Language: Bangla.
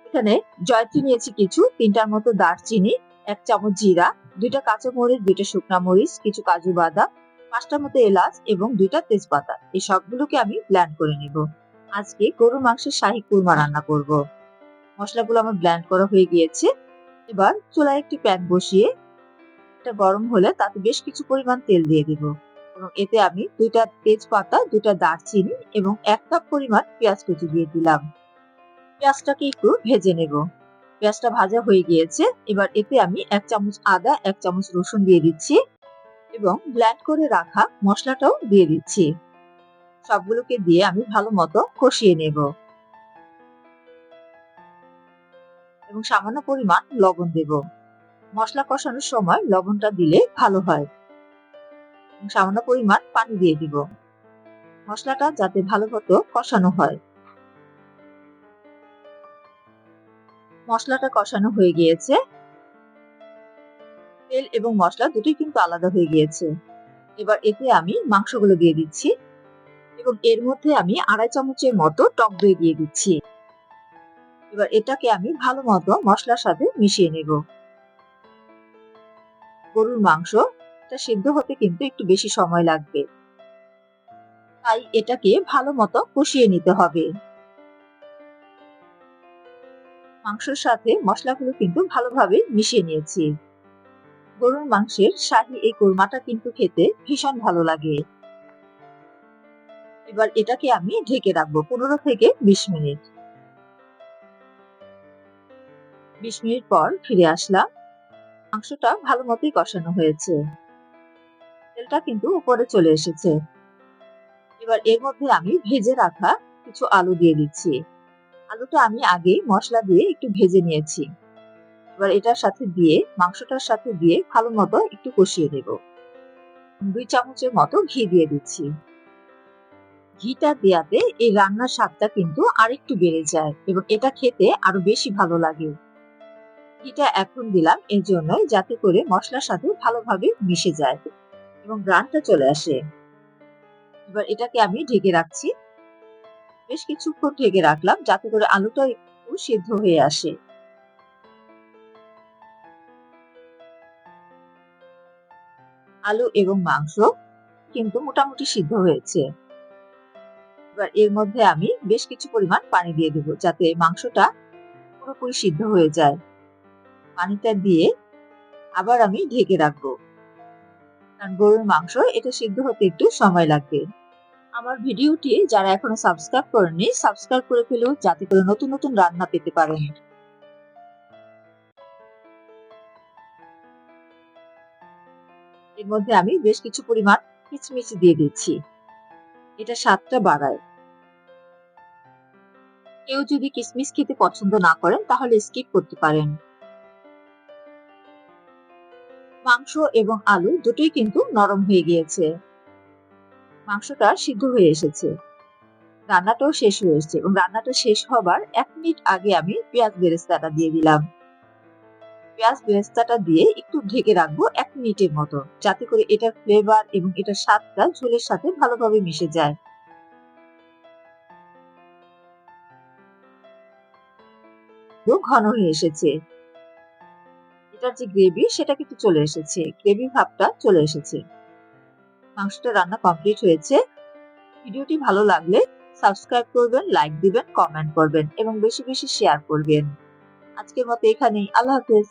এখানে জয়ত্রী নিয়েছি কিছু, 3টার মতো দারচিনি, 1 চামচ জিরা, 2টা কাঁচামরিচ, 2টা শুকনা মরিচ, কিছু কাজু বাদাম, 5টার মতো এলাচ এবং 2টা তেজপাতা। এই সবগুলোকে আমি ব্লেন্ড করে নেব। আজকে গরুর মাংসের শাহী কুরমা রান্না করব। মশলাগুলো আমার ব্লেন্ড করা হয়ে গিয়েছে। এবার চুলায় একটি প্যান বসিয়ে এটা গরম হলে তাতে বেশ কিছু পরিমাণ তেল দিয়ে দিব এবং এতে আমি 2টা তেজপাতা, 2টা দারচিনি এবং 1 কাপ পরিমাণ পেঁয়াজ কুচি দিয়ে দিলাম। পেঁয়াজটাকে একটু ভেজে নেব। পেঁয়াজটা ভাজা হয়ে গিয়েছে। এবার এতে আমি 1 চামচ আদা, 1 চামচ রসুন দিয়ে দিচ্ছি এবং ব্লেন্ড করে রাখা মশলাটাও দিয়ে দিচ্ছি। সবগুলোকে দিয়ে আমি ভালো মতো কষিয়ে নেব এবং সামান্য পরিমাণ লবণ দেব। মশলা কষানোর সময় লবণটা দিলে ভালো হয়। সামান্য পরিমাণ পানি দিয়ে দিব মশলাটা যাতে ভালো মতো কষানো হয়। মশলাটা কষানো হয়ে গিয়েছে। তেল এবং মশলা দুটোই কিন্তু আলাদা হয়ে গিয়েছে। এবার এতে আমি মাংসগুলো দিয়ে দিচ্ছি এবং এর মধ্যে আমি 2.5 চামচের মতো টক দই দিয়ে দিচ্ছি। এবার এটাকে আমি ভালো মতো মশলার সাথে মিশিয়ে নেব। গরুর মাংস এটা সিদ্ধ হতে কিন্তু একটু বেশি সময় লাগবে, তাই এটাকে ভালো মতো কষিয়ে নিতে হবে। মাংসের সাথে মশলাগুলো কিন্তু ভালোভাবে মিশিয়ে নিয়েছি। গরুর মাংসের শাহী এই কোরমাটা কিন্তু খেতে ভীষণ ভালো লাগে। এবার এটাকে আমি ঢেকে রাখবো 15 থেকে 20 মিনিট। 20 মিনিট পর ফিরে আসলাম। মাংসটা ভালো মতোই কষানো হয়েছে। তেলটা কিন্তু উপরে চলে এসেছে। এবার এর মধ্যে আমি ভেজে রাখা কিছু আলু দিয়ে দিচ্ছি। আলুটা আমি আগে মশলা দিয়ে একটু ভেজে নিয়েছি। এবার এটার সাথে দিয়ে মাংসটার সাথে দিয়ে ভালো মতো একটু কষিয়ে দেব। 2 চামচের মতো ঘি দিয়ে দিচ্ছি। ঘিটা দেয়াতে এই রান্নার স্বাদটা কিন্তু আরেকটু বেড়ে যায় এবং এটা খেতে আরো বেশি ভালো লাগে। ঘিটা এখন দিলাম এর জন্য যাতে করে মশলার সাথে ভালোভাবে মিশে যায় এবং ঘ্রাণটা চলে আসে। এবার এটাকে আমি ঢেকে রাখছি। বেশ কিছুক্ষণ ঢেকে রাখলাম যাতে করে আলুটা একটু সিদ্ধ হয়ে আসে। আলু এবং মাংস কিন্তু মোটামুটি সিদ্ধ হয়েছে। এবার এর মধ্যে আমি বেশ কিছু পরিমাণ পানি দিয়ে দেব যাতে মাংসটা পুরোপুরি সিদ্ধ হয়ে যায়। পানিটা দিয়ে আবার আমি ঢেকে রাখবো, কারণ গরুর মাংস এটা সিদ্ধ হতে একটু সময় লাগবে। আমার ভিডিওটি যারা এখনো সাবস্ক্রাইব করেননি সাবস্ক্রাইব করে ফেলুন যাতে করে নতুন নতুন রান্না পেতে পারেন। এর মধ্যে আমি বেশ কিছু পরিমাণ কিচমিচ দিয়ে দিচ্ছি, এটা স্বাদটা বাড়ায়। কেউ যদি কিশমিশ খেতে পছন্দ না করেন তাহলে স্কিপ করতে পারেন। মাংস এবং আলু দুটোই কিন্তু নরম হয়ে গিয়েছে। মাংসটা সিদ্ধ হয়ে এসেছে। রান্নাটাও শেষ হয়ে এসেছে এবং রান্নাটা শেষ হবার 1 মিনিট আগে আমি পেঁয়াজ বেরেস্তাটা দিয়ে দিলাম। পেঁয়াজ বেরেস্তাটা দিয়ে একটু ঢেকে রাখবো 1 মিনিটের মতো যাতে করে এটার ফ্লেভার এবং এটার স্বাদটা ঝোলের সাথে ভালোভাবে মিশে যায়। ঘন হয়ে এসেছে। এটার যে গ্রেভি সেটা কিন্তু চলে এসেছে। গ্রেভি ভাবটা চলে এসেছে। মাংসটা রান্না কমপ্লিট হয়েছে। ভিডিওটি ভালো লাগলে সাবস্ক্রাইব করবেন, লাইক দিবেন, কমেন্ট করবেন এবং বেশি বেশি শেয়ার করবেন। আজকের মতো এখানেই। আল্লাহ হাফেজ।